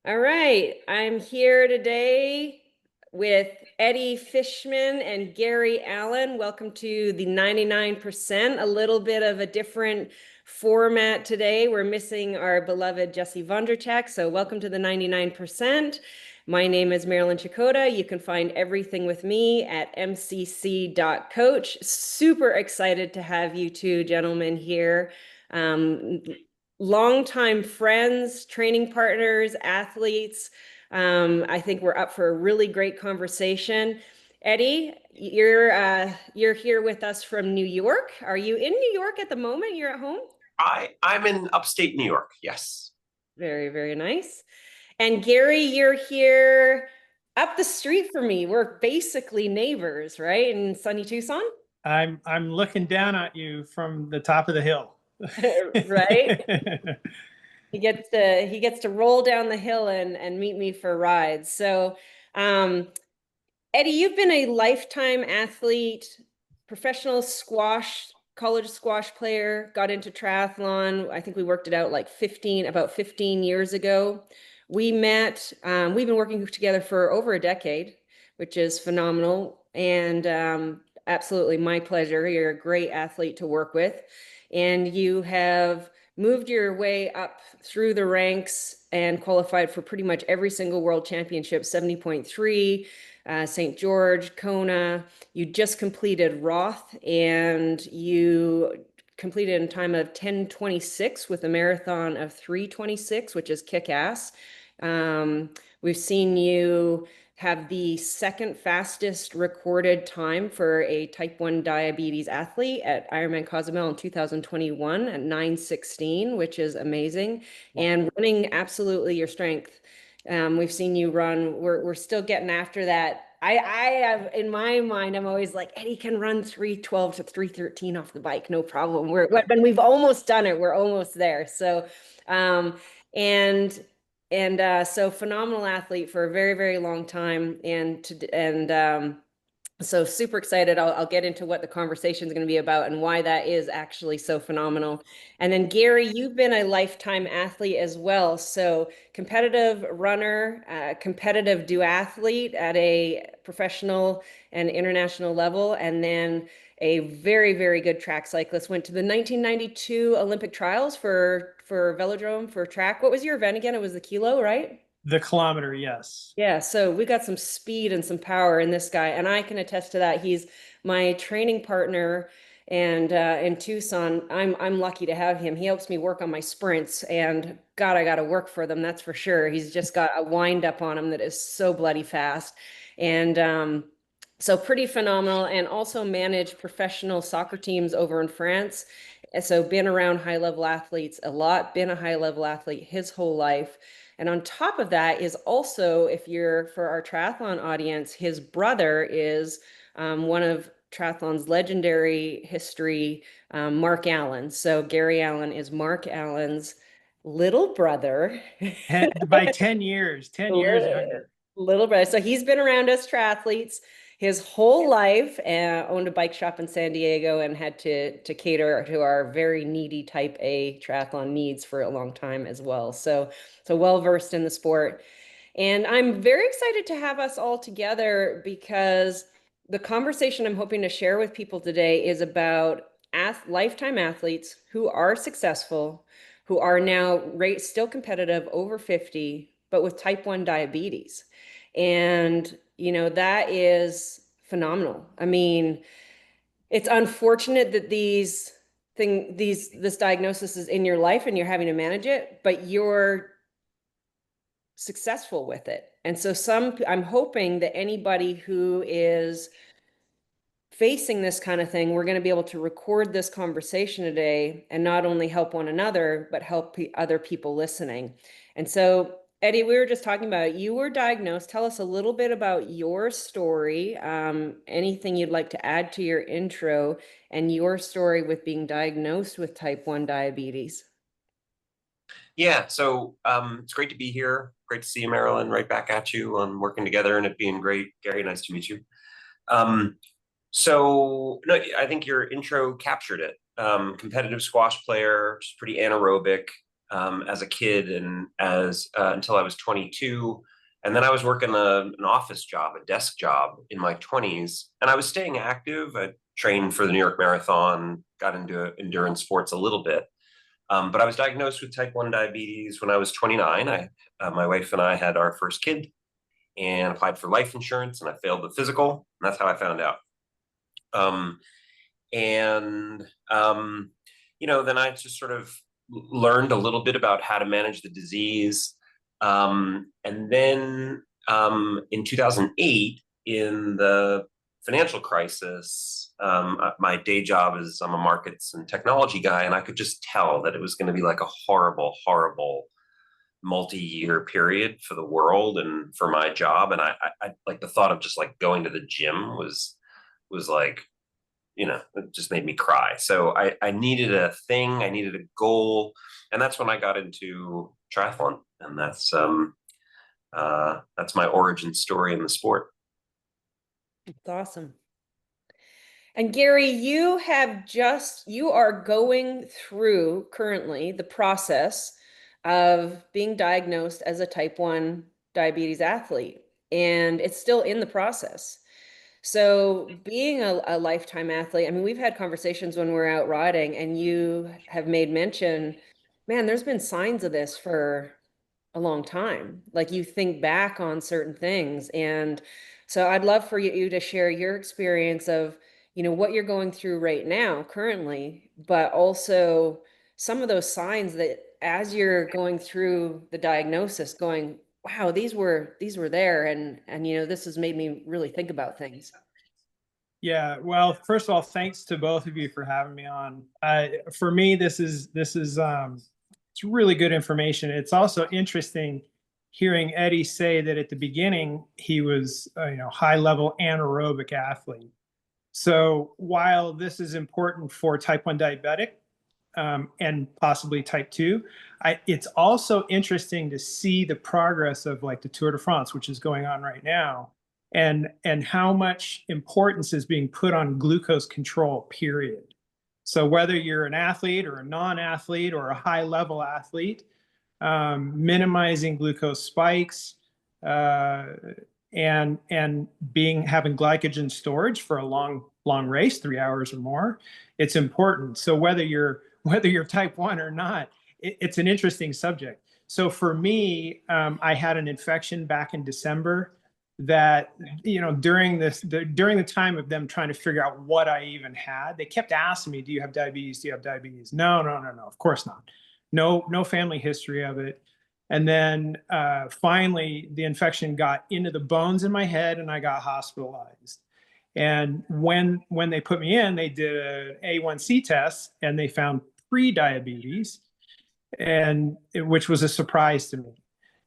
All right, I'm here today with Eddie Fishman and Gary Allen. Welcome to the 99%, a little bit of a different format today. We're missing our beloved Jesse Vondrachek, so welcome to the 99%. My name is Marilyn Chakota. You can find everything with me at mcc.coach. Super excited to have you two gentlemen here. Um, Longtime friends, training partners, athletes. I think we're up for a really great conversation. Eddie, you're here with us from New York. Are you in New York at the moment? You're at home? I'm in upstate New York. Yes. Very, very nice. And Gary, you're here up the street from me. We're basically neighbors, right? In sunny Tucson? I'm looking down at you from the top of the hill. Right? He gets to roll down the hill and meet me for rides. So, um, Eddie, you've been a lifetime athlete, professional squash, college squash player, got into triathlon. I think we worked it out like about 15 years ago. We met, we've been working together for over a decade, which is phenomenal. And absolutely my pleasure. You're a great athlete to work with. And you have moved your way up through the ranks and qualified for pretty much every single world championship, 70.3, St. George, Kona. You just completed Roth and you completed in time of 10:26 with a marathon of 3:26, which is kick ass. We've seen you have the second fastest recorded time for a type 1 diabetes athlete at Ironman Cozumel in 2021 at 9:16, which is amazing. And running absolutely your strength. We've seen you run. We're still getting after that. I have in my mind, I'm always like, Eddie can run 3:12 to 3:13 off the bike, no problem. When we've almost done it, we're almost there. So, and so phenomenal athlete for a very, very long time. So super excited. I'll get into what the conversation is going to be about and why that is actually so phenomenal. And then Gary, you've been a lifetime athlete as well. So competitive runner, competitive duathlete at a professional and international level, and then a very, very good track cyclist. Went to the 1992 Olympic trials for velodrome for track. What was your event again? It was the kilo, right? The kilometer, yes. Yeah, so we got some speed and some power in this guy, and I can attest to that. He's my training partner, and in Tucson, I'm lucky to have him. He helps me work on my sprints, and God, I got to work for them. That's for sure. He's just got a wind up on him that is so bloody fast, and so pretty phenomenal. And also managed professional soccer teams over in France. And so been around high level athletes a lot. Been a high level athlete his whole life. And on top of that is also, if you're for our triathlon audience, his brother is one of triathlon's legendary history, Mark Allen. So Gary Allen is Mark Allen's little brother. By 10 years, 10 years younger. Little brother. So he's been around us triathletes his whole life, owned a bike shop in San Diego and had to cater to our very needy type A triathlon needs for a long time as well. So well versed in the sport. And I'm very excited to have us all together because the conversation I'm hoping to share with people today is about lifetime athletes who are successful, who are now still competitive over 50, but with type 1 diabetes. And, that is phenomenal. I mean, it's unfortunate that this diagnosis is in your life and you're having to manage it, but you're successful with it. And so I'm hoping that anybody who is facing this kind of thing, we're going to be able to record this conversation today and not only help one another, but help other people listening. And so, Eddie, we were just talking about you were diagnosed. Tell us a little bit about your story, anything you'd like to add to your intro and your story with being diagnosed with type 1 diabetes. Yeah. So it's great to be here. Great to see you, Marilyn. Right back at you on working together and it being great. Gary, nice to meet you. So no, I think your intro captured it. Competitive squash player, just pretty anaerobic. as a kid and as until I was 22. And then I was working an office job, a desk job in my 20s, and I was staying active. I trained for the New York Marathon, got into endurance sports a little bit. But I was diagnosed with type 1 diabetes when I was 29. My wife and I had our first kid and applied for life insurance, and I failed the physical. And that's how I found out. And then I just sort of learned a little bit about how to manage the disease. And then in 2008, in the financial crisis, my day job is I'm a markets and technology guy, and I could just tell that it was going to be like a horrible, horrible multi-year period for the world and for my job. And I like the thought of just like going to the gym was like, it just made me cry. So I needed a thing, I needed a goal. And that's when I got into triathlon. And that's my origin story in the sport. That's awesome. And Gary, you are going through currently the process of being diagnosed as a type 1 diabetes athlete, and it's still in the process. So being a lifetime athlete, I mean, we've had conversations when we're out riding, and you have made mention, man, there's been signs of this for a long time. Like you think back on certain things. And so I'd love for you to share your experience of, what you're going through right now currently, but also some of those signs that as you're going through the diagnosis going, wow, these were there. And this has made me really think about things. Yeah, well, first of all, thanks to both of you for having me on. For me, this is it's really good information. It's also interesting hearing Eddie say that at the beginning he was high level anaerobic athlete. So while this is important for type 1 diabetic and possibly type 2, it's also interesting to see the progress of like the Tour de France, which is going on right now, and how much importance is being put on glucose control, period. So whether you're an athlete or a non-athlete or a high-level athlete, minimizing glucose spikes and having glycogen storage for a long race, 3 hours or more, it's important. So whether you're type 1 or not, it's an interesting subject. So for me, I had an infection back in December that, during the time of them trying to figure out what I even had, they kept asking me, do you have diabetes? Do you have diabetes? No, of course not. No family history of it. And then finally, the infection got into the bones in my head and I got hospitalized. And when they put me in, they did an A1C test and they found pre-diabetes, which was a surprise to me.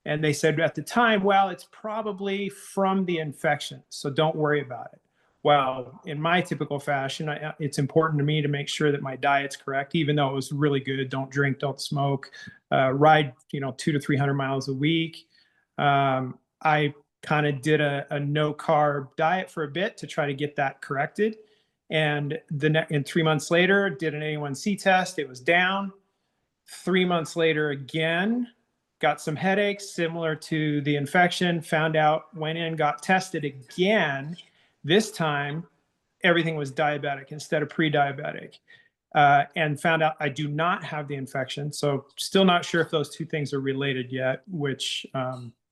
And they said at the time, well, it's probably from the infection, so don't worry about it. Well, in my typical fashion, it's important to me to make sure that my diet's correct, even though it was really good. Don't drink, don't smoke, ride, 200 to 300 miles a week. I kind of did a no carb diet for a bit to try to get that corrected. And 3 months later, did an A1C test. It was down. 3 months later, again, got some headaches similar to the infection, found out, went in, got tested again. This time, everything was diabetic instead of pre-diabetic, and found out I do not have the infection. So still not sure if those two things are related yet, which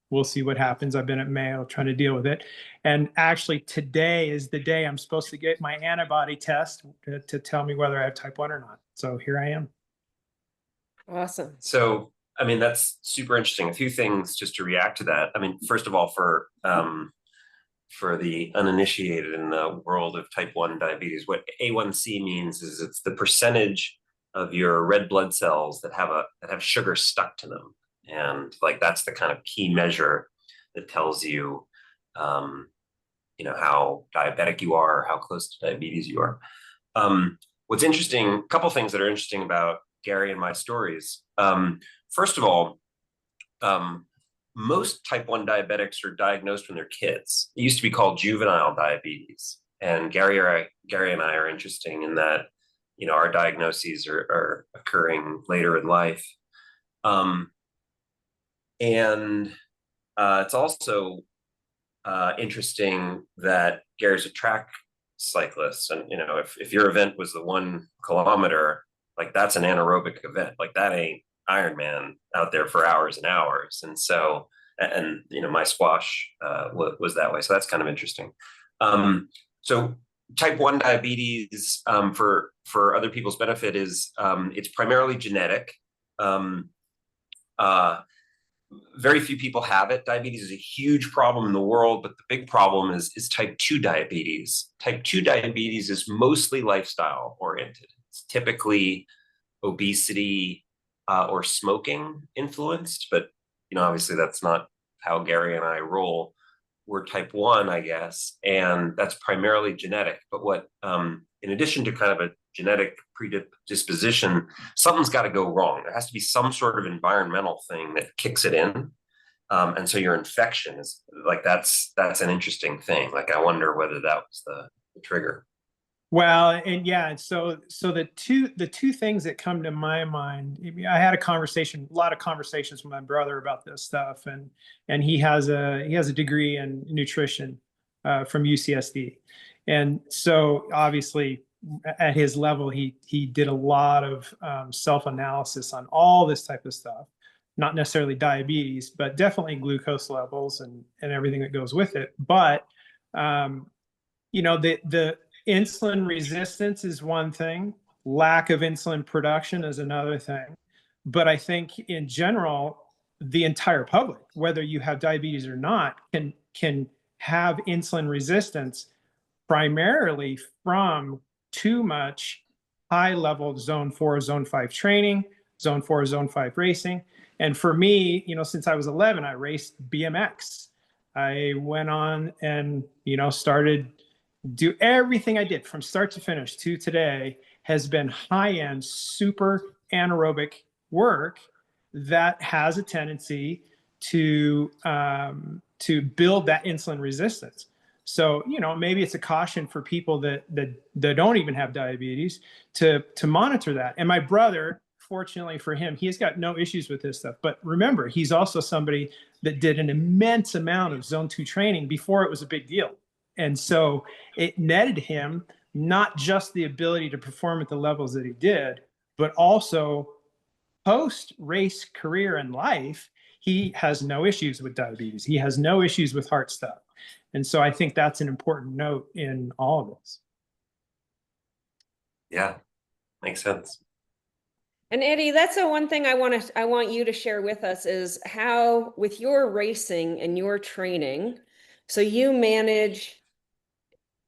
we'll see what happens. I've been at Mayo trying to deal with it. And actually today is the day I'm supposed to get my antibody test to tell me whether I have type 1 or not. So here I am. Awesome. So, I mean, that's super interesting. A few things just to react to that. I mean, first of all, for the uninitiated in the world of type 1 diabetes, what A1C means is it's the percentage of your red blood cells that have sugar stuck to them. And like, that's the kind of key measure that tells you, how diabetic you are, how close to diabetes you are. What's interesting, a couple things that are interesting about Gary and my stories. First of all, most type 1 diabetics are diagnosed when they're kids. It used to be called juvenile diabetes. And Gary and I are interesting in that, our diagnoses are occurring later in life. Um, and it's also interesting that Gary's a track cyclist, and if your event was the 1 kilometer, like that's an anaerobic event, like that ain't Ironman out there for hours and hours. And so, and my squash was that way, so that's kind of interesting. So type 1 diabetes, for other people's benefit, is it's primarily genetic. Very few people have it. Diabetes is a huge problem in the world, but the big problem is type 2 diabetes. Type 2 diabetes is mostly lifestyle oriented. It's typically obesity or smoking influenced, but obviously that's not how Gary and I roll. We're type 1, I guess, and that's primarily genetic. But what, in addition to kind of a genetic predisposition, something's got to go wrong. There has to be some sort of environmental thing that kicks it in. And so your infection is like, that's an interesting thing. Like, I wonder whether that was the trigger. Well, and yeah, so the two things that come to my mind, I had a lot of conversations with my brother about this stuff, and he has a degree in nutrition from UCSD, and so obviously at his level, he did a lot of self-analysis on all this type of stuff, not necessarily diabetes, but definitely glucose levels and everything that goes with it. But the insulin resistance is one thing, lack of insulin production is another thing. But I think in general, the entire public, whether you have diabetes or not, can have insulin resistance primarily from too much high level zone 4, zone 5 training, zone 4, zone 5 racing. And for me, since I was 11, I raced BMX. I went on and, started do everything I did from start to finish to today has been high-end, super anaerobic work that has a tendency to build that insulin resistance. So, maybe it's a caution for people that don't even have diabetes to monitor that. And my brother, fortunately for him, he's got no issues with this stuff. But remember, he's also somebody that did an immense amount of zone 2 training before it was a big deal. And so it netted him not just the ability to perform at the levels that he did, but also post-race career and life, he has no issues with diabetes. He has no issues with heart stuff. And so I think that's an important note in all of this. Yeah, makes sense. And Eddie, that's the one thing I want you to share with us is how, with your racing and your training, so you manage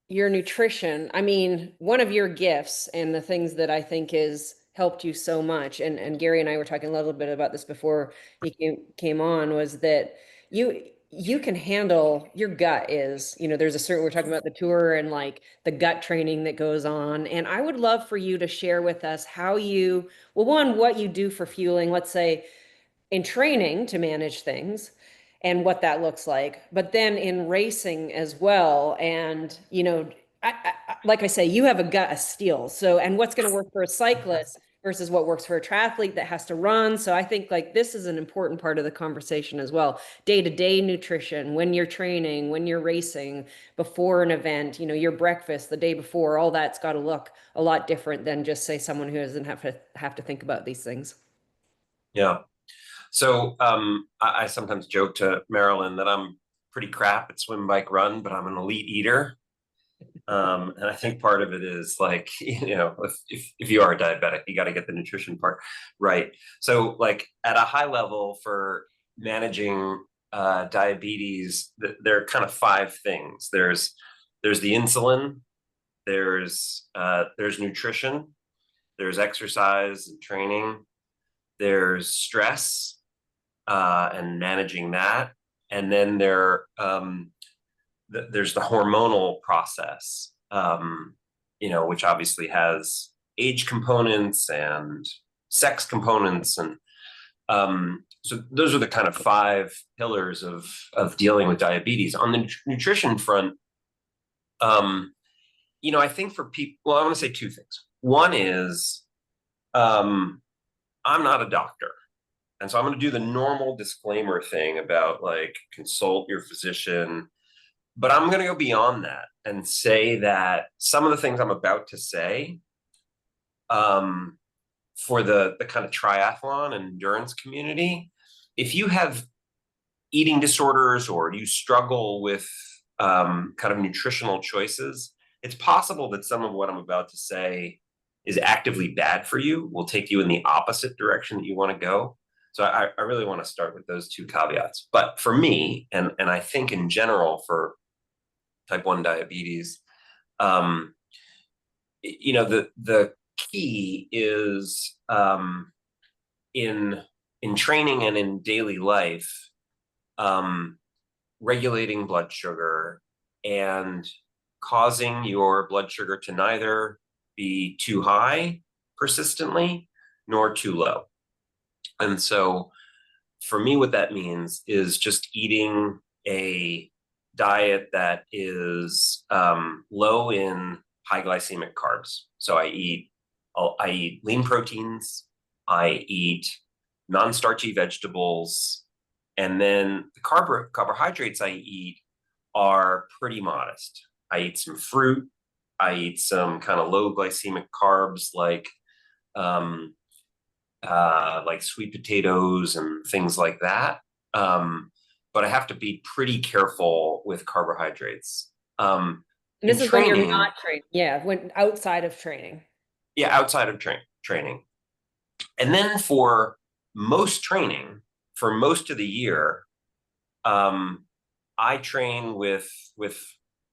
your nutrition. I mean, one of your gifts and the things that I think is helped you so much, and Gary and I were talking a little bit about this before he came on, was that you can handle, your gut is, there's a certain, we're talking about the tour and like the gut training that goes on. And I would love for you to share with us how you, well, one, what you do for fueling, let's say in training to manage things and what that looks like, but then in racing as well. And, like I say, you have a gut of steel. So, and what's going to work for a cyclist versus what works for a triathlete that has to run. So I think like this is an important part of the conversation as well. Day-to-day nutrition, when you're training, when you're racing, before an event, your breakfast the day before, all that's got to look a lot different than just say someone who doesn't have to think about these things. Yeah. So I sometimes joke to Marilyn that I'm pretty crap at swim, bike, run, but I'm an elite eater. And I think part of it is like, if you are a diabetic, you got to get the nutrition part right. So like at a high level for managing diabetes, there are kind of 5 things. There's the insulin, there's nutrition, there's exercise and training, there's stress and managing that, and then there's the hormonal process, which obviously has age components and sex components, and so those are the kind of 5 pillars of dealing with diabetes. On the nutrition front, I think for people, well, I want to say 2 things. One is, I'm not a doctor. And so I'm going to do the normal disclaimer thing about like consult your physician, but I'm going to go beyond that and say that some of the things I'm about to say, for the kind of triathlon and endurance community, if you have eating disorders or you struggle with kind of nutritional choices, it's possible that some of what I'm about to say is actively bad for you, will take you in the opposite direction that you want to go. So I really want to start with those two caveats. But for me, and I think in general for type 1 diabetes, the key is in training and in daily life, regulating blood sugar and causing your blood sugar to neither be too high persistently nor too low. And so for me, what that means is just eating a diet that is low in high glycemic carbs. So I eat lean proteins, I eat non-starchy vegetables, and then the carbohydrates I eat are pretty modest. I eat some fruit, I eat some kind of low glycemic carbs like sweet potatoes and things like that. But I have to be pretty careful with carbohydrates. And this is when you're not training. Yeah, when outside of training. Yeah, outside of training. And then for most training, for most of the year, I train with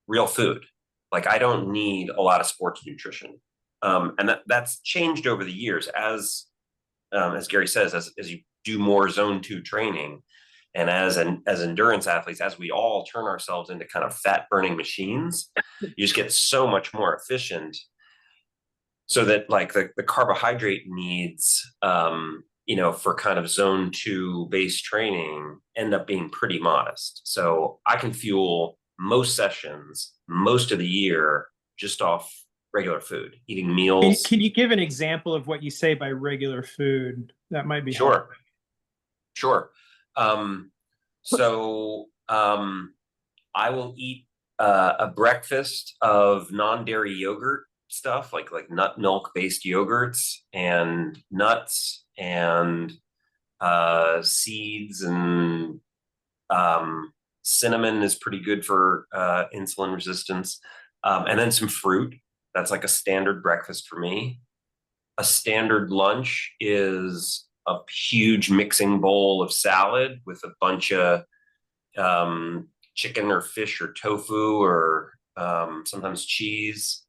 real food. Like I don't need a lot of sports nutrition. And that's changed over the years as Gary says, as you do more zone 2 training, and as endurance athletes, as we all turn ourselves into kind of fat burning machines, you just get so much more efficient. So that like the carbohydrate needs, for kind of zone 2 base training end up being pretty modest. So I can fuel most sessions, most of the year, just off regular food, eating meals. Can you give an example of what you say by regular food? That might be sure. helpful. Sure. I will eat a breakfast of non-dairy yogurt stuff, like nut milk based yogurts and nuts and seeds, and cinnamon is pretty good for insulin resistance, and then some fruit. That's like a standard breakfast for me. A standard lunch is a huge mixing bowl of salad with a bunch of chicken or fish or tofu or sometimes cheese,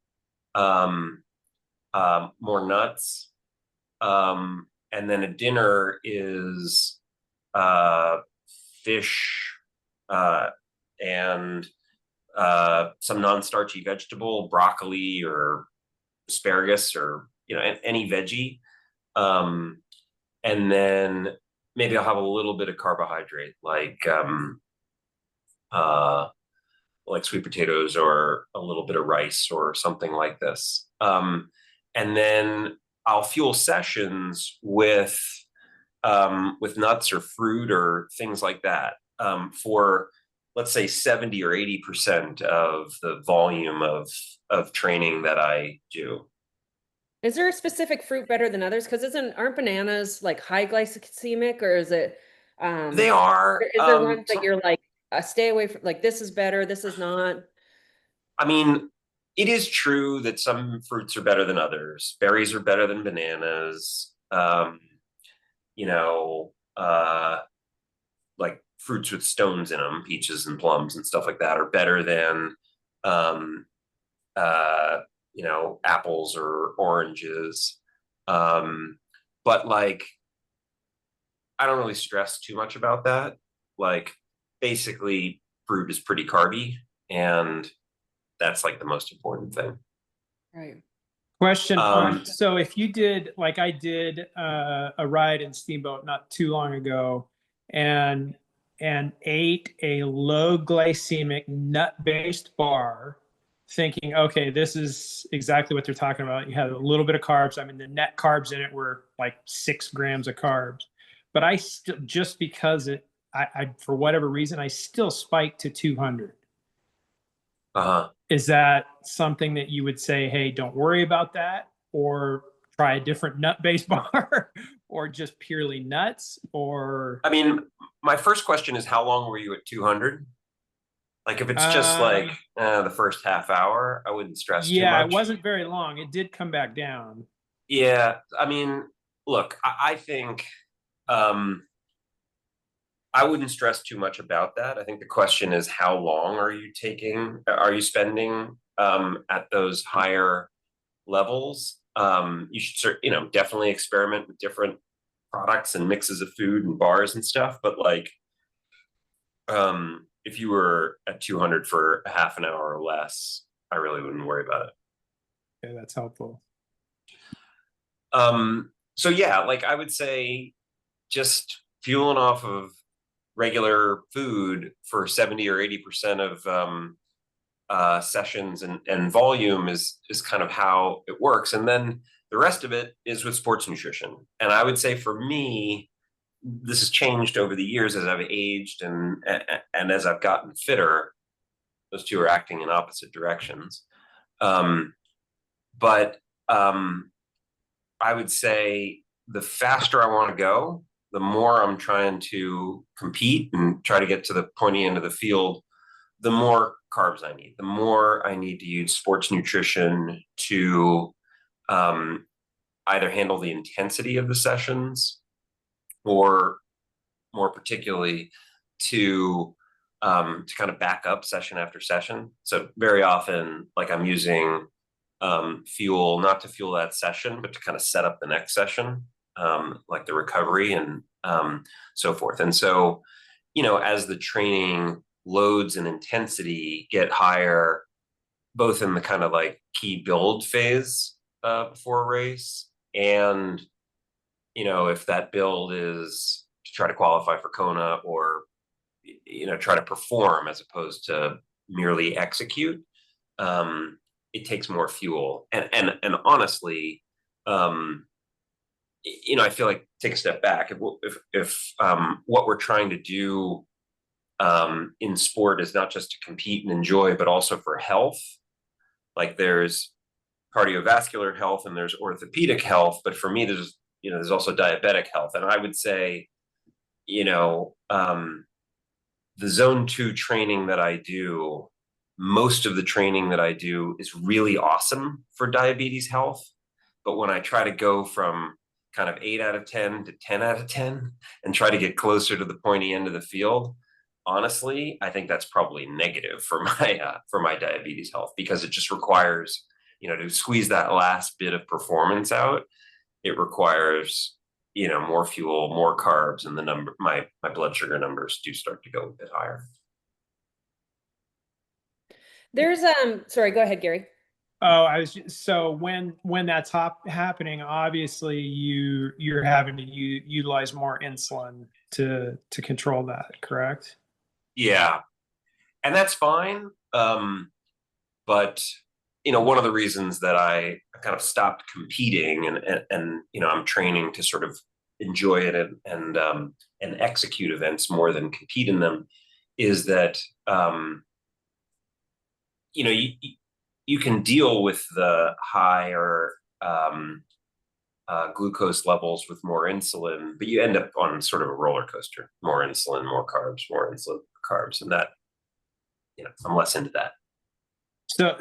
more nuts. And then a dinner is fish and some non-starchy vegetable, broccoli or asparagus or any veggie. And then maybe I'll have a little bit of carbohydrate, like sweet potatoes or a little bit of rice or something like this. And then I'll fuel sessions with nuts or fruit or things like that, for let's say 70 or 80% of the volume of training that I do. Is there a specific fruit better than others? Because aren't bananas like high glycemic, or is it? They are. Is there ones that you're like, stay away from? Like this is better, this is not. I mean, it is true that some fruits are better than others. Berries are better than bananas. Like fruits with stones in them, peaches and plums and stuff like that, are better than apples or oranges. But like, I don't really stress too much about that. Like, basically, fruit is pretty carby, and that's like the most important thing. Right. Question. So if you did, like I did, a ride in Steamboat not too long ago, and ate a low glycemic nut-based bar, thinking, okay, this is exactly what they're talking about. You had a little bit of carbs. I mean, the net carbs in it were like 6 grams of carbs. but I still, just because I for whatever reason, I still spiked to 200. Uh-huh. Is that something that you would say, hey, don't worry about that, or try a different nut-based bar, or just purely nuts? Or I mean, my first question is, how long were you at 200? Like, if it's just like the first half hour, I wouldn't stress too yeah, it much. wasn't very long. It did come back down. Yeah, I mean, look, I think um, I wouldn't stress too much about that. I think the question is, how long are you spending at those higher levels? You should, definitely experiment with different products and mixes of food and bars and stuff. But like, if you were at 200 for a half an hour or less, I really wouldn't worry about it. Okay, that's helpful. So yeah, like I would say just fueling off of regular food for 70 or 80% of sessions and volume is kind of how it works. And then the rest of it is with sports nutrition. And I would say for me, this has changed over the years as I've aged and as I've gotten fitter. Those two are acting in opposite directions. But I would say the faster I want to go, the more I'm trying to compete and try to get to the pointy end of the field, the more carbs I need, the more I need to use sports nutrition to either handle the intensity of the sessions or more particularly to kind of back up session after session. So very often, like I'm using fuel, not to fuel that session, but to kind of set up the next session, like the recovery and so forth. And so, as the training loads and intensity get higher, both in the kind of like key build phase before a race, and if that build is to try to qualify for Kona or try to perform as opposed to merely execute, it takes more fuel. And honestly, I feel like take a step back. If what we're trying to do in sport is not just to compete and enjoy, but also for health, like there's cardiovascular health and there's orthopedic health, but for me, there's also diabetic health. And I would say, the zone 2 training that I do, most of the training that I do is really awesome for diabetes health. But when I try to go from kind of 8 out of 10 to 10 out of 10 and try to get closer to the pointy end of the field, honestly, I think that's probably negative for my diabetes health, because it just requires, to squeeze that last bit of performance out, it requires more fuel, more carbs, and my blood sugar numbers do start to go a bit higher. There's sorry, go ahead, Gary. Oh, so when that's happening, obviously you're having to utilize more insulin to control that, correct? Yeah, and that's fine. But one of the reasons that I kind of stopped competing and I'm training to sort of enjoy it and execute events more than compete in them is that you can deal with the higher glucose levels with more insulin, but you end up on sort of a roller coaster: more insulin, more carbs, more insulin, carbs, and that I'm less into that.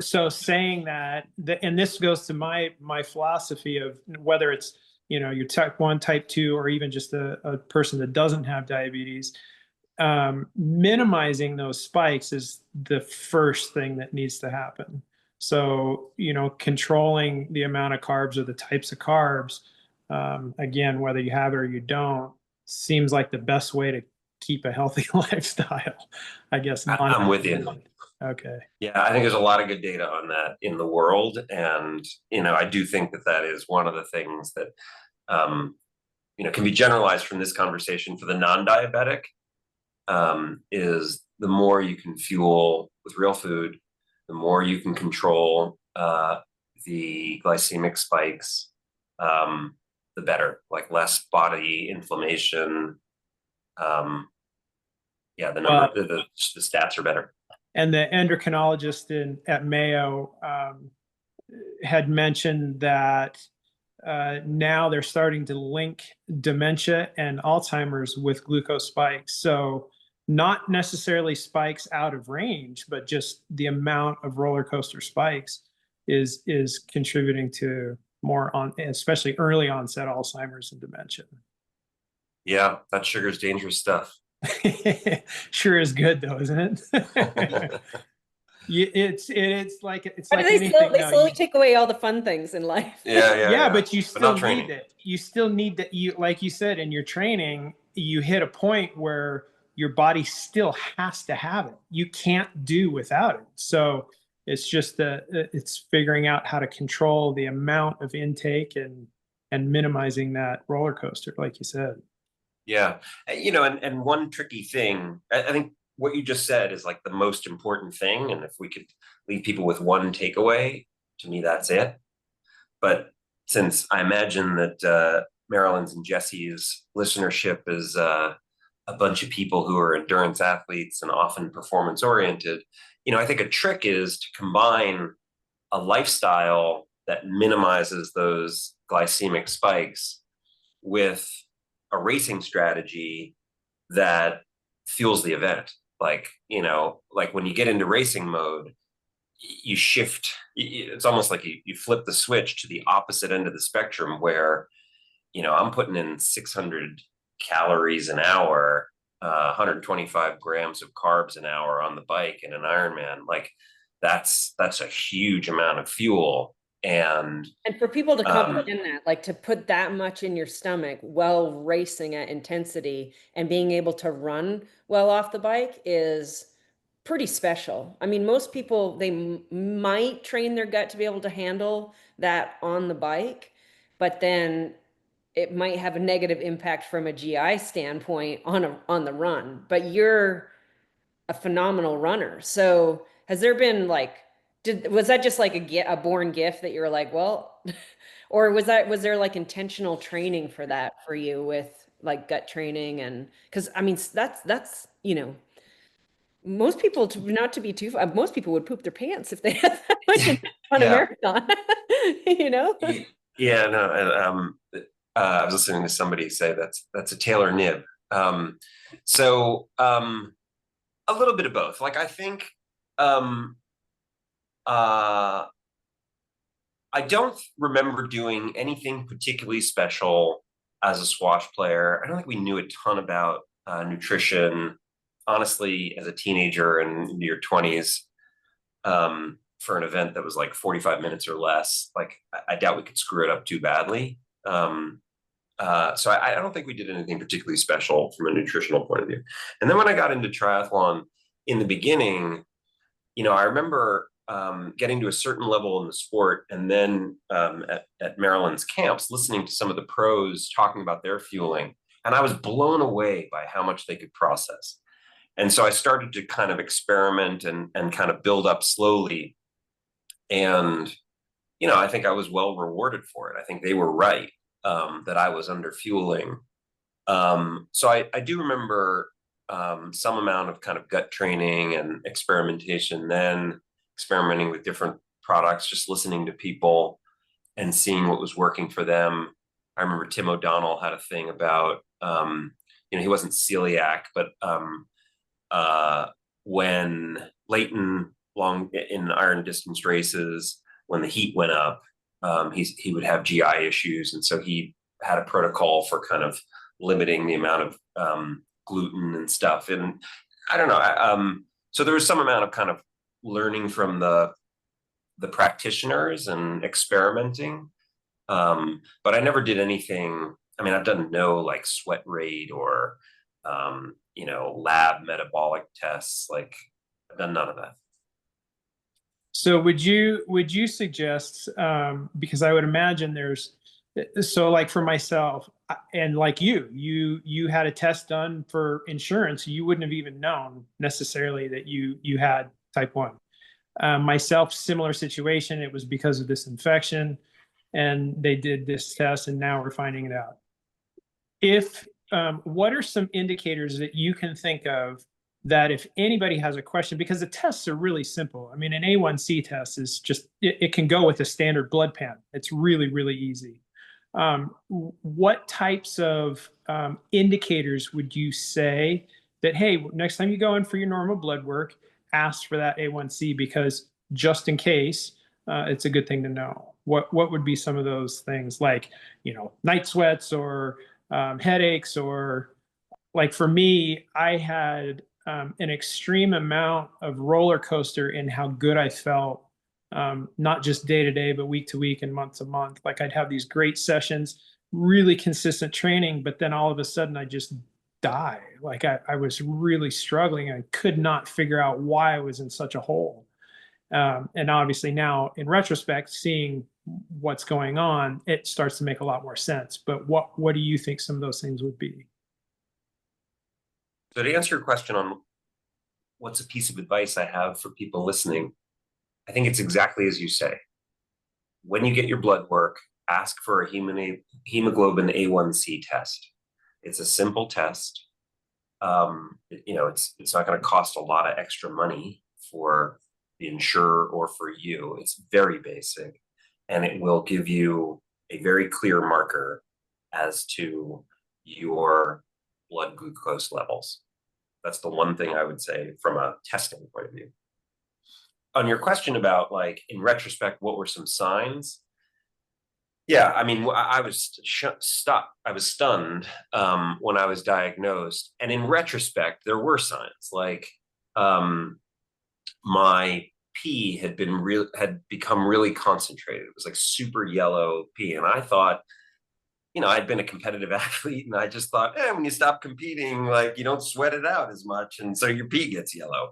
So saying that, and this goes to my philosophy of whether it's your type 1, type 2, or even just a person that doesn't have diabetes, minimizing those spikes is the first thing that needs to happen. So controlling the amount of carbs or the types of carbs, again, whether you have it or you don't, seems like the best way to keep a healthy lifestyle, I guess. I'm with you. Okay. Yeah, I think there's a lot of good data on that in the world. And, I do think that is one of the things that, can be generalized from this conversation for the non-diabetic, is the more you can fuel with real food, the more you can control the glycemic spikes, the better, like less body inflammation. Yeah, the stats are better. And the endocrinologist at Mayo had mentioned that now they're starting to link dementia and Alzheimer's with glucose spikes. So not necessarily spikes out of range, but just the amount of roller coaster spikes is contributing to more on, especially early onset Alzheimer's and dementia. Yeah, that sugar's dangerous stuff. Sure is good though, isn't it? It's like They now, slowly take away all the fun things in life. yeah, but you still not need it. You still need that. You, like you said, in your training, you hit a point where your body still has to have it. You can't do without it. So it's just it's figuring out how to control the amount of intake and minimizing that roller coaster, like you said. Yeah, and one tricky thing, I think what you just said is like the most important thing. And if we could leave people with one takeaway, to me, that's it. But since I imagine that Marilyn's and Jesse's listenership is a bunch of people who are endurance athletes and often performance oriented, I think a trick is to combine a lifestyle that minimizes those glycemic spikes with a racing strategy that fuels the event. Like when you get into racing mode, you shift. It's almost like you flip the switch to the opposite end of the spectrum where, I'm putting in 600 calories an hour, 125 grams of carbs an hour on the bike in an Ironman. Like that's a huge amount of fuel. And for people to comprehend that, like to put that much in your stomach while racing at intensity and being able to run well off the bike is pretty special. I mean, most people, they might train their gut to be able to handle that on the bike, but then it might have a negative impact from a GI standpoint on the run. But you're a phenomenal runner. So has there been like, was that just like a born gift that you were like, well, or was there like intentional training for that for you with like gut training? And because I mean, that's, most people, not to be too, most people would poop their pants if they had that much on a marathon, Yeah, no. I was listening to somebody say that's a Taylor nib. So a little bit of both. Like I think I don't remember doing anything particularly special as a squash player. I don't think we knew a ton about nutrition. Honestly, as a teenager and in your 20s, for an event that was like 45 minutes or less, like I doubt we could screw it up too badly. So I don't think we did anything particularly special from a nutritional point of view. And then when I got into triathlon in the beginning, I remember getting to a certain level in the sport, and then at Maryland's camps, listening to some of the pros talking about their fueling, and I was blown away by how much they could process. And so I started to kind of experiment and kind of build up slowly. And, I think I was well rewarded for it. I think they were right that I was under fueling. So I do remember some amount of kind of gut training and experimentation, then experimenting with different products, just listening to people and seeing what was working for them. I remember Tim O'Donnell had a thing about, he wasn't celiac, but when Leighton in iron distance races, when the heat went up, he would have GI issues. And so he had a protocol for kind of limiting the amount of gluten and stuff. And I don't know. So there was some amount of kind of learning from the practitioners and experimenting. But I never did anything. I mean, I've done no like sweat rate or, lab metabolic tests. Like I've done none of that. So would you suggest, because I would imagine so like for myself and like you had a test done for insurance, you wouldn't have even known necessarily that you had type 1. Myself, similar situation. It was because of this infection. and they did this test, and now we're finding it out. What are some indicators that you can think of that if anybody has a question, because the tests are really simple. I mean, an A1C test is just, it can go with a standard blood pan. It's really, really easy. What types of indicators would you say that, hey, next time you go in for your normal blood work, ask for that A1C, because just in case, it's a good thing to know. What would be some of those things, like, night sweats or headaches, or like for me, I had an extreme amount of roller coaster in how good I felt, not just day to day, but week to week and month to month. Like I'd have these great sessions, really consistent training, but then all of a sudden I just die. Like I was really struggling. I could not figure out why I was in such a hole. And obviously now in retrospect, seeing what's going on, it starts to make a lot more sense. But what do you think some of those things would be? So to answer your question on what's a piece of advice I have for people listening, I think it's exactly as you say. When you get your blood work, ask for a hemoglobin A1C test. It's a simple test. It's not going to cost a lot of extra money for the insurer or for you. It's very basic, and it will give you a very clear marker as to your blood glucose levels. That's the one thing I would say from a testing point of view. On your question about, like, in retrospect, what were some signs? Yeah, I mean, I was stunned when I was diagnosed, and in retrospect, there were signs. Like my pee had become really concentrated. It was like super yellow pee, and I thought, I'd been a competitive athlete, and I just thought, when you stop competing, like, you don't sweat it out as much, and so your pee gets yellow.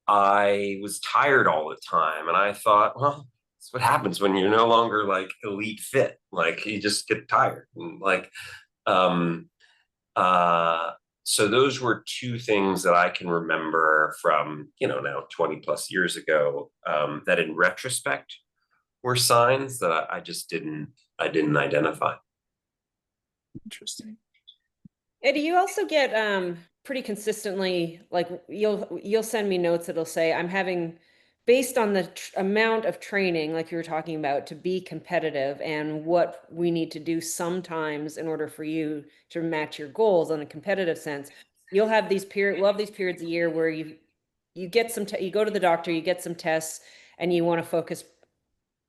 I was tired all the time, and I thought, well, that's what happens when you're no longer like elite fit. Like, you just get tired. And so those were two things that I can remember from, now 20 plus years ago, that in retrospect were signs that I just didn't identify. Interesting. Eddie, you also get pretty consistently, like you'll send me notes that'll say, I'm having, based on the amount of training, like you were talking about, to be competitive and what we need to do sometimes in order for you to match your goals in a competitive sense. We'll have these periods a year where you get you go to the doctor, you get some tests, and you want to focus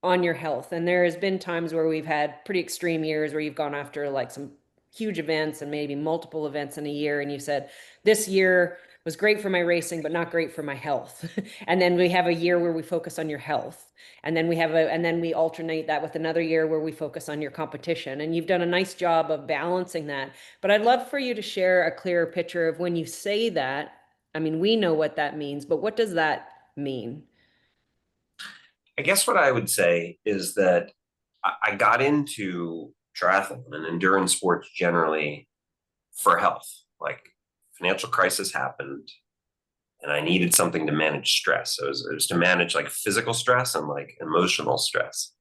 on your health. And there has been times where we've had pretty extreme years where you've gone after like some huge events and maybe multiple events in a year, and you said, this year was great for my racing, but not great for my health. And then we have a year where we focus on your health. And then we alternate that with another year where we focus on your competition. And you've done a nice job of balancing that. But I'd love for you to share a clearer picture of when you say that. I mean, we know what that means, but what does that mean? I guess what I would say is that I got into triathlon and endurance sports generally for health. Like, financial crisis happened, and I needed something to manage stress. So it was to manage like physical stress and like emotional stress.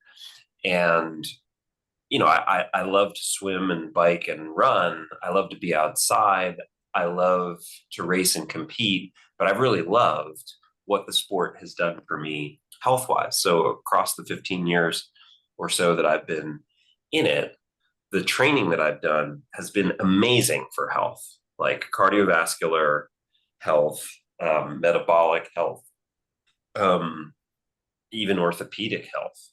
And I love to swim and bike and run. I love to be outside. I love to race and compete, but I've really loved what the sport has done for me health-wise. So across the 15 years or so that I've been in it, the training that I've done has been amazing for health, like cardiovascular health, metabolic health, even orthopedic health.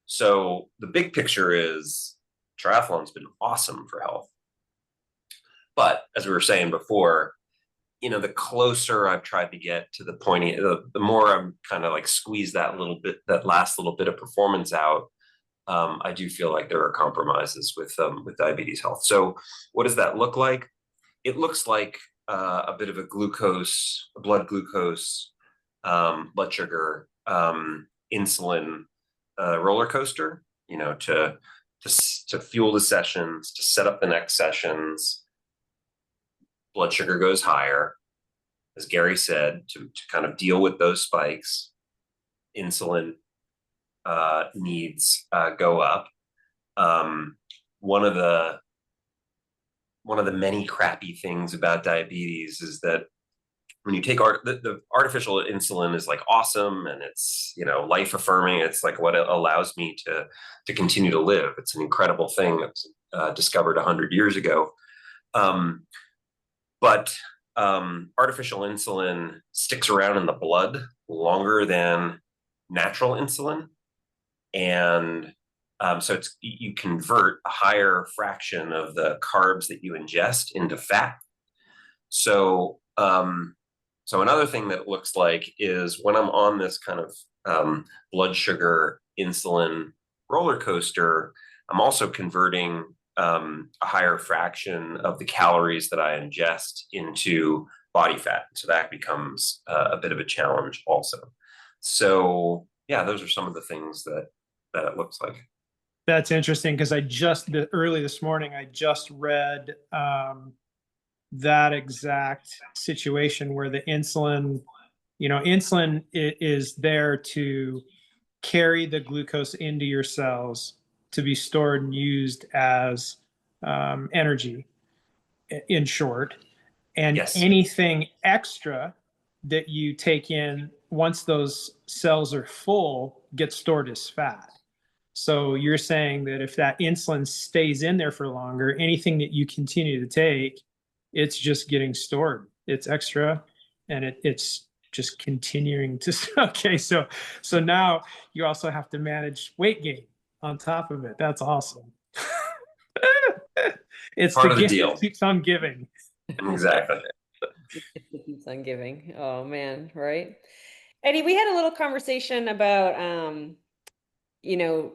So the big picture is triathlon's been awesome for health. But as we were saying before, the closer I've tried to get to the point, the more I'm kind of like squeeze that last little bit of performance out. I do feel like there are compromises with diabetes health. So what does that look like? It looks like a bit of a blood glucose, blood sugar, insulin roller coaster, to fuel the sessions, to set up the next sessions. Blood sugar goes higher, as Gary said, to kind of deal with those spikes. Insulin needs go up. One of the many crappy things about diabetes is that when you take the artificial insulin is like awesome, and it's, you know, life affirming. It's like what it allows me to continue to live. It's an incredible thing that was discovered 100 years ago. But artificial insulin sticks around in the blood longer than natural insulin, and so you convert a higher fraction of the carbs that you ingest into fat. So so another thing that it looks like is when I'm on this kind of blood sugar insulin roller coaster, I'm also converting a higher fraction of the calories that I ingest into body fat. So that becomes a bit of a challenge also. So yeah, those are some of the things that it looks like. That's interesting, because early this morning, I just read that exact situation where the insulin, insulin is there to carry the glucose into your cells to be stored and used as energy, in short. And yes. Anything extra that you take in once those cells are full gets stored as fat. So you're saying that if that insulin stays in there for longer, anything that you continue to take, it's just getting stored. It's extra, and it's just continuing to. Okay, so now you also have to manage weight gain on top of it. That's awesome. It's part the of the gift deal. that keeps on giving. Exactly. It keeps on giving. Oh man, right? Eddie, we had a little conversation about you know,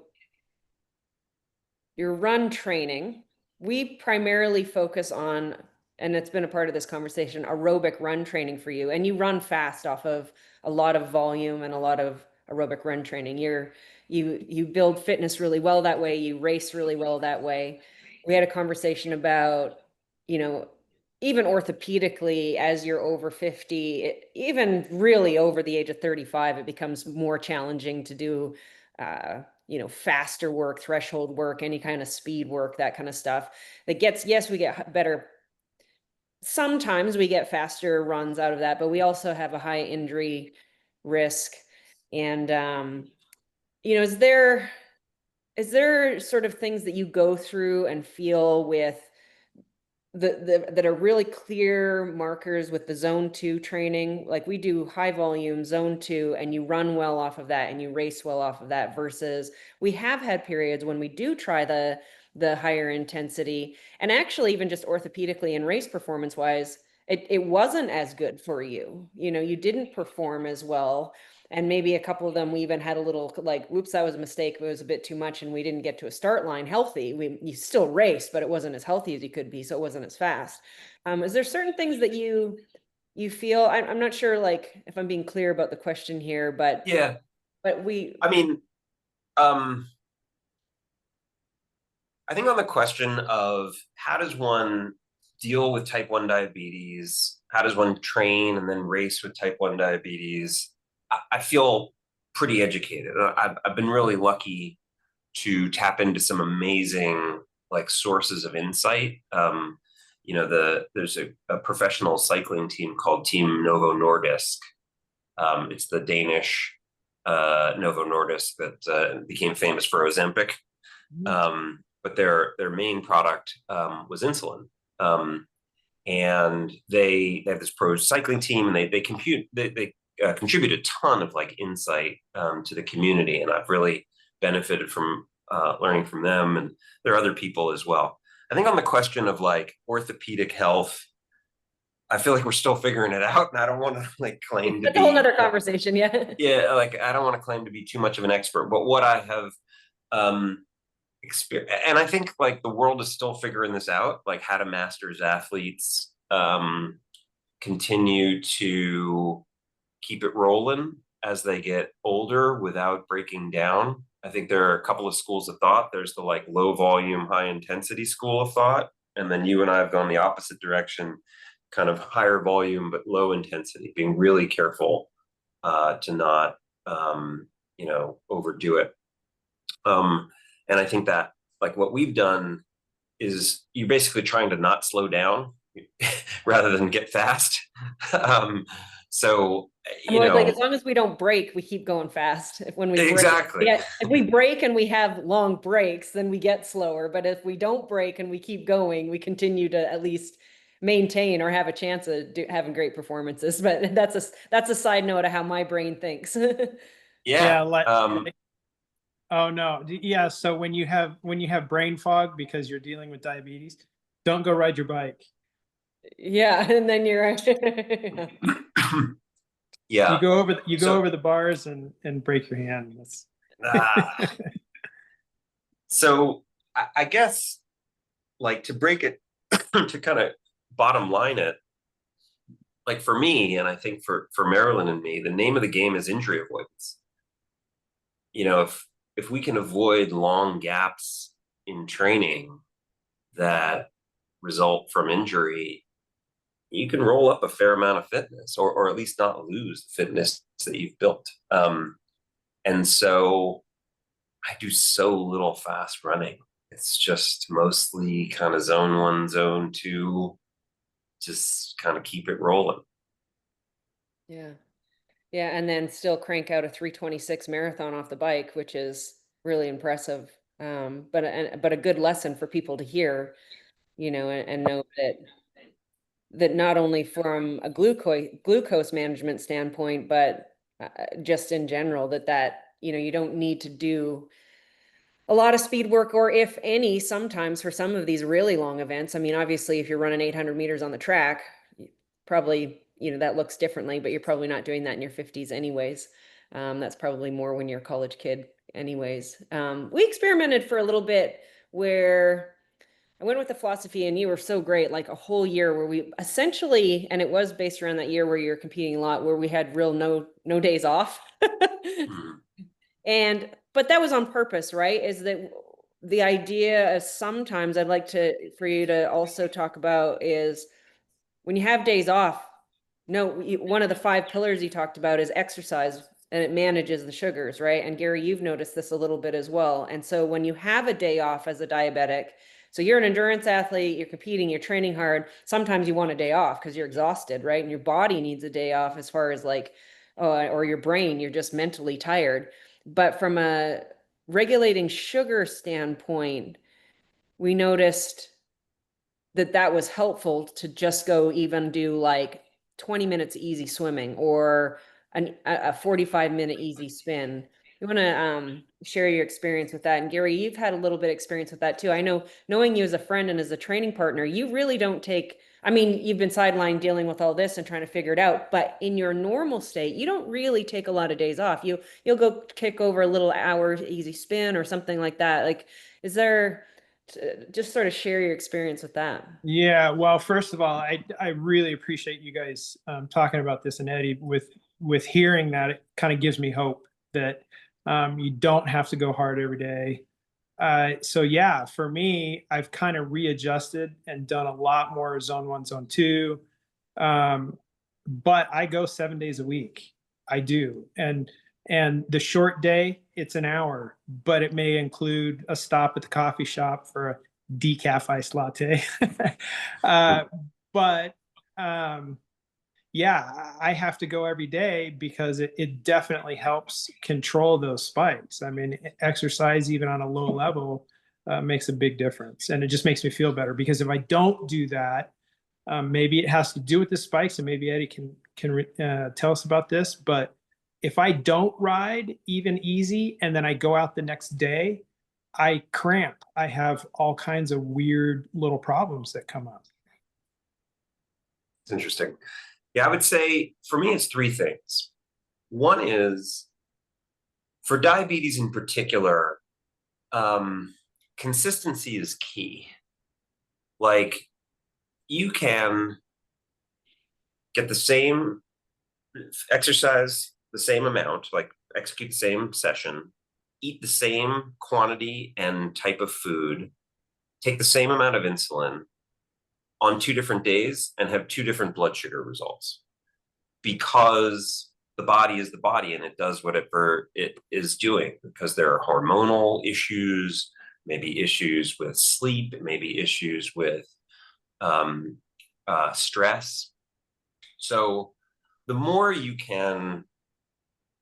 your run training. We primarily focus on, and it's been a part of this conversation, aerobic run training for you. And you run fast off of a lot of volume and a lot of aerobic run training. You build fitness really well that way. You race really well that way. We had a conversation about, you know, even orthopedically, as you're over 50, even really over the age of 35, it becomes more challenging to do faster work, threshold work, any kind of speed work, that kind of stuff. That gets, yes, we get better. Sometimes we get faster runs out of that, but we also have a high injury risk. And, is there sort of things that you go through and feel with that are really clear markers with the zone 2 training? Like we do high volume zone 2, and you run well off of that and you race well off of that, versus we have had periods when we do try the higher intensity, and actually even just orthopedically and race performance wise, it wasn't as good for you. You didn't perform as well. And maybe a couple of them, we even had a little like, whoops, that was a mistake. It was a bit too much, and we didn't get to a start line healthy. You still raced, but it wasn't as healthy as you could be, so it wasn't as fast. Is there certain things that you feel? I'm not sure, like, if I'm being clear about the question here, but Yeah. But I mean, I think on the question of how does one deal with type 1 diabetes, how does one train and then race with type 1 diabetes, I feel pretty educated. I've been really lucky to tap into some amazing like sources of insight. There's a professional cycling team called Team Novo Nordisk. It's the Danish Novo Nordisk that became famous for Ozempic. But their main product was insulin. And they have this pro cycling team, and they contribute a ton of like insight to the community, and I've really benefited from learning from them, and there are other people as well. I think on the question of like orthopedic health, I feel like we're still figuring it out, and I don't want to like claim to be a whole other conversation. Yeah, like I don't want to claim to be too much of an expert, but what I have experience, and I think like the world is still figuring this out, like how do masters athletes continue to keep it rolling as they get older without breaking down. I think there are a couple of schools of thought. There's the like low volume, high intensity school of thought. And then you and I have gone the opposite direction, kind of higher volume, but low intensity, being really careful to not overdo it. And I think that like what we've done is you're basically trying to not slow down rather than get fast. So, Like as long as we don't break, we keep going fast. When we break, exactly. if we break and we have long breaks, then we get slower. But if we don't break and we keep going, we continue to at least maintain or have a chance of having great performances. But that's a side note of how my brain thinks. Yeah. Oh no. Yeah. So when you have brain fog because you're dealing with diabetes, don't go ride your bike. Yeah, and then you're yeah. You go over the bars and break your hand. That's so I guess like to break it to kind of bottom line it, like for me, and I think for Marilyn and me, the name of the game is injury avoidance. If we can avoid long gaps in training that result from injury, you can roll up a fair amount of fitness, or at least not lose the fitness that you've built. And so I do so little fast running. It's just mostly kind of zone 1, zone 2, just kind of keep it rolling. Yeah. Yeah, and then still crank out a 3:26 marathon off the bike, which is really impressive. But a good lesson for people to hear, and know that not only from a glucose management standpoint, but just in general, that you don't need to do a lot of speed work, or if any, sometimes for some of these really long events. I mean, obviously, if you're running 800 meters on the track, probably, that looks differently, but you're probably not doing that in your 50s anyways. That's probably more when you're a college kid anyways. We experimented for a little bit where I went with the philosophy, and you were so great, like a whole year where we essentially, and it was based around that year where you're competing a lot, where we had real no days off. But that was on purpose, right? Is that the idea of sometimes I'd like for you to also talk about is when you have days off, one of the 5 pillars you talked about is exercise, and it manages the sugars, right? And Gary, you've noticed this a little bit as well. And so when you have a day off as a diabetic, so you're an endurance athlete, you're competing, you're training hard, sometimes you want a day off because you're exhausted, right? And your body needs a day off as far as like, or your brain, you're just mentally tired. But from a regulating sugar standpoint, we noticed that was helpful to just go even do like 20 minutes easy swimming, or a 45-minute easy spin. You want to share your experience with that? And Gary, you've had a little bit of experience with that too. I know, knowing you as a friend and as a training partner, you really don't take, I mean, you've been sidelined dealing with all this and trying to figure it out, but in your normal state, you don't really take a lot of days off. You'll go kick over a little hour easy spin or something like that. Like, is there, just sort of share your experience with that? Yeah, well, first of all, I really appreciate you guys talking about this, and Eddie, with hearing that, it kind of gives me hope that you don't have to go hard every day. So yeah, for me, I've kind of readjusted and done a lot more zone 1, zone 2. But I go 7 days a week. I do. And the short day, it's an hour, but it may include a stop at the coffee shop for a decaf iced latte. But yeah, I have to go every day because it definitely helps control those spikes. I mean, exercise, even on a low level, makes a big difference. And it just makes me feel better, because if I don't do that, maybe it has to do with the spikes, and maybe Eddie can tell us about this. But if I don't ride even easy and then I go out the next day, I cramp. I have all kinds of weird little problems that come up. It's interesting. Yeah, I would say for me, it's 3 things. One is for diabetes in particular, consistency is key. Like, you can get the same exercise, the same amount, like execute the same session, eat the same quantity and type of food, take the same amount of insulin on 2 different days, and have 2 different blood sugar results, because the body is the body and it does whatever it is doing, because there are hormonal issues, maybe issues with sleep, maybe issues with stress. So the more you can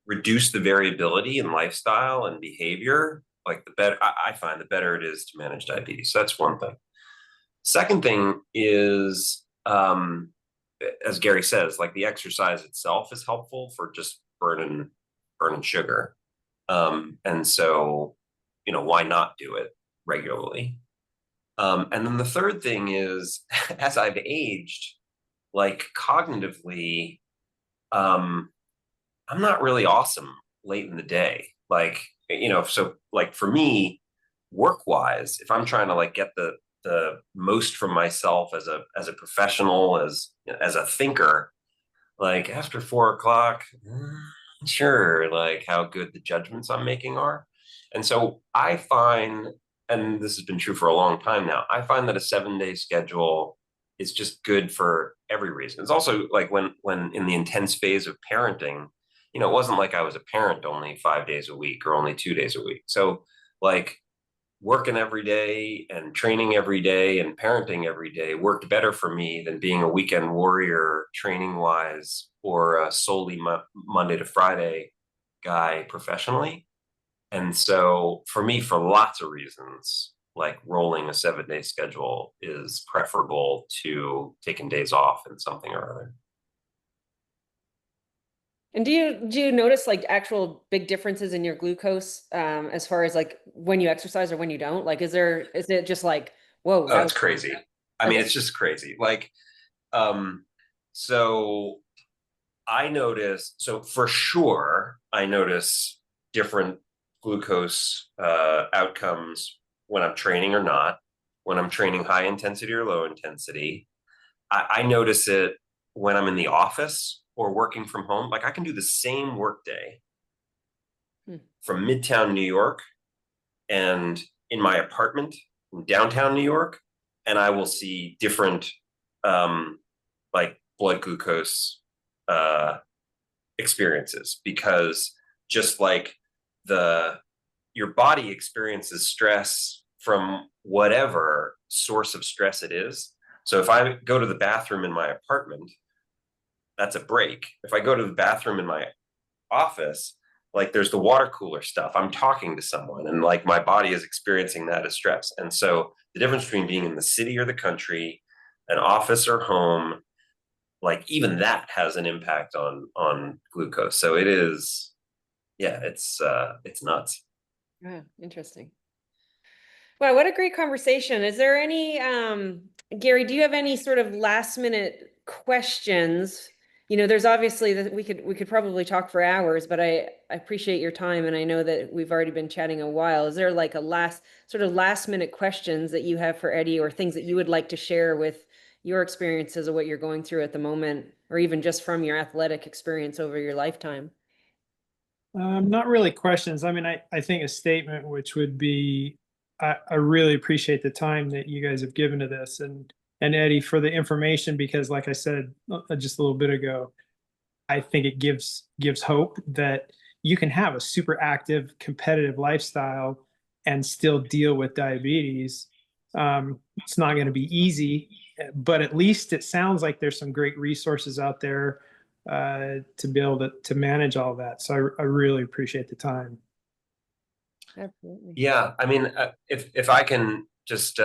reduce the variability in lifestyle and behavior, like the better, I find the better it is to manage diabetes. So that's one thing. Second thing is, as Gary says, like the exercise itself is helpful for just burning sugar. And so, why not do it regularly? And then the third thing is, as I've aged, like cognitively, I'm not really awesome late in the day. Like, so like for me, work-wise, if I'm trying to like get the most from myself as a professional, as a thinker, like after 4 o'clock, sure, like how good the judgments I'm making are. And so I find, and this has been true for a long time now, I find that a 7-day schedule is just good for every reason. It's also like when in the intense phase of parenting, it wasn't like I was a parent only 5 days a week or only 2 days a week. So like working every day and training every day and parenting every day worked better for me than being a weekend warrior training wise, or a solely Monday to Friday guy professionally. And so for me, for lots of reasons, like rolling a 7-day schedule is preferable to taking days off in something or other. And do you notice like actual big differences in your glucose, as far as like when you exercise or when you don't? Like, is it just like, whoa, Oh, it's crazy. I mean, it's just crazy. Like, so for sure, I notice different glucose outcomes when I'm training or not, when I'm training high intensity or low intensity. I notice it when I'm in the office or working from home. Like I can do the same workday from Midtown New York and in my apartment in downtown New York, and I will see different like blood glucose experiences, because just like your body experiences stress from whatever source of stress it is. So if I go to the bathroom in my apartment, that's a break. If I go to the bathroom in my office, like there's the water cooler stuff. I'm talking to someone and like my body is experiencing that as stress. And so the difference between being in the city or the country, an office or home, like even that has an impact on glucose. So it is, yeah, it's nuts. Yeah, interesting. Wow, what a great conversation. Is there any, Gary, do you have any sort of last minute questions? There's obviously that we could probably talk for hours, but I appreciate your time, and I know that we've already been chatting a while. Is there like a last minute questions that you have for Eddie, or things that you would like to share with your experiences of what you're going through at the moment, or even just from your athletic experience over your lifetime? Not really questions. I mean, I think a statement which would be, I really appreciate the time that you guys have given to this, and Eddie for the information, because like I said just a little bit ago, I think it gives hope that you can have a super active, competitive lifestyle and still deal with diabetes. It's not going to be easy, but at least it sounds like there's some great resources out there to be able to manage all that. So I really appreciate the time. Absolutely. Yeah, I mean, if I can just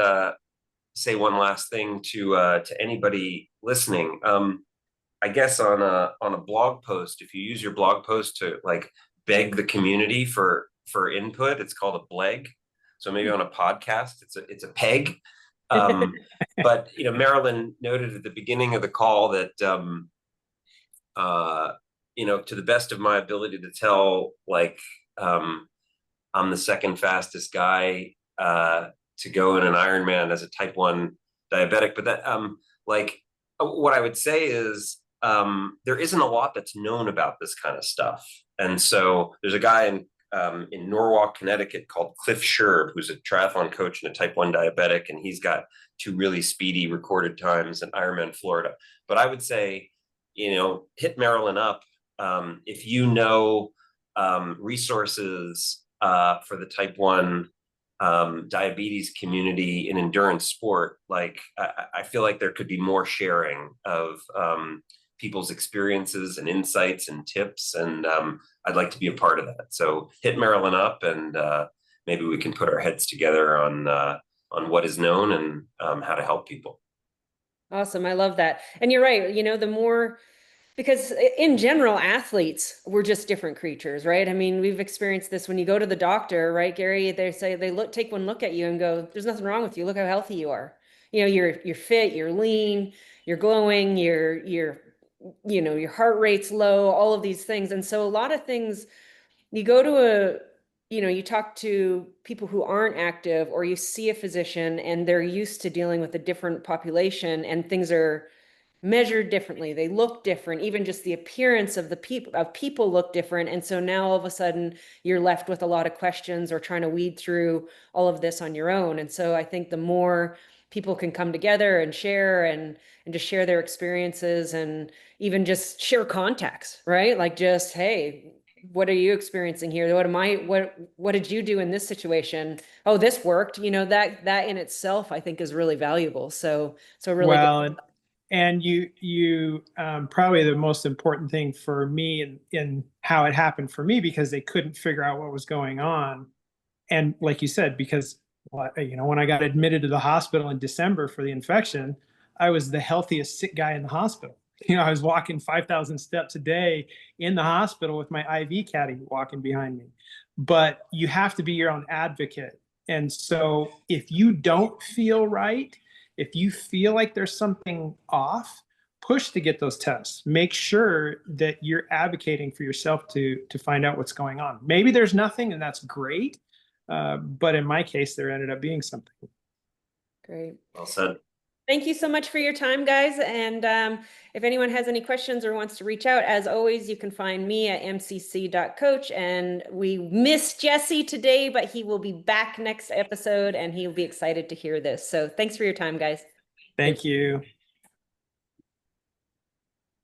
say one last thing to anybody listening, I guess on a blog post, if you use your blog post to like beg the community for input, it's called a bleg. So maybe on a podcast, it's a peg. But Marilyn noted at the beginning of the call that to the best of my ability to tell, like I'm the second fastest guy to go in an Ironman as a type 1 diabetic. But that like what I would say is there isn't a lot that's known about this kind of stuff. And so there's a guy in Norwalk, Connecticut called Cliff Sherb, who's a triathlon coach and a type 1 diabetic, and he's got 2 really speedy recorded times in Ironman Florida. But I would say, hit Marilyn up if you know resources for the type 1 diabetes community in endurance sport, like I feel like there could be more sharing of people's experiences and insights and tips, and I'd like to be a part of that. So hit Marilyn up, and maybe we can put our heads together on what is known and how to help people. Awesome. I love that. And you're right. You know, the more, because in general, athletes, we're just different creatures, right? I mean, we've experienced this when you go to the doctor, right, Gary? They say, take one look at you and go, there's nothing wrong with you. Look how healthy you are. You know, you're fit, you're lean, you're glowing, you know, your heart rate's low, all of these things. And so a lot of things, you go to you know, you talk to people who aren't active, or you see a physician and they're used to dealing with a different population, and things are measured differently. They look different. Even just the appearance of people look different. And so now all of a sudden you're left with a lot of questions, or trying to weed through all of this on your own. And so I think the more people can come together and share, and just share their experiences, and even just share contacts, right? Like, just, hey, what are you experiencing here? What did you do in this situation? Oh, this worked. You know, that in itself, I think, is really valuable. So really good. Well, and you probably the most important thing for me in how it happened for me, because they couldn't figure out what was going on. And like you said, because, you know, when I got admitted to the hospital in December for the infection, I was the healthiest sick guy in the hospital. You know, I was walking 5,000 steps a day in the hospital with my IV caddy walking behind me. But you have to be your own advocate. And so if you don't feel right, if you feel like there's something off, push to get those tests. Make sure that you're advocating for yourself to find out what's going on. Maybe there's nothing, and that's great. But in my case, there ended up being something. Great. Well said. Thank you so much for your time, guys. And if anyone has any questions or wants to reach out, as always, you can find me at mcc.coach. And we missed Jesse today, but he will be back next episode, and he'll be excited to hear this. So thanks for your time, guys. Thank you.